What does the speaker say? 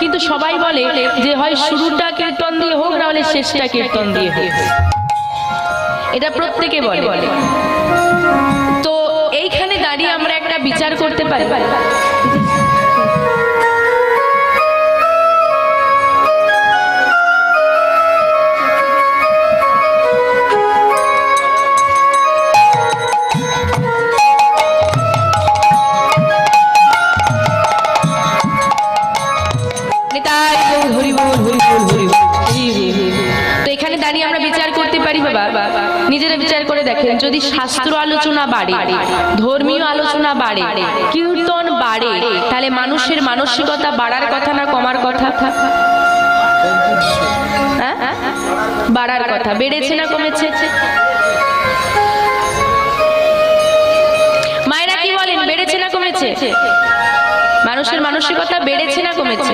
কিন্তু সবাই বলে যে হয় শুরুটা কীর্তন দিয়ে হোক, না হলে শেষটা কীর্তন দিয়ে হোক। এটা প্রত্যেকে বলে। তো এইখানে দাঁড়িয়ে আমরা একটা বিচার করতে পারি। তো এখানে দাঁড়িয়ে আমরা বিচার করতে পারি বাবা, নিজেরা বিচার করে দেখেন, যদি শাস্ত্র আলোচনা বাড়ে, ধর্মীয় আলোচনা বাড়ে, কীর্তন বাড়ে, তাহলে মানুষের মানসিকতা বাড়ার কথা না কমার কথা? বাড়ার কথা। বেড়েছে না কমেছে? মায়েরা কি বলেন, বেড়েছে না কমেছে? মানুষের মানসিকতা বেড়েছে না কমেছে?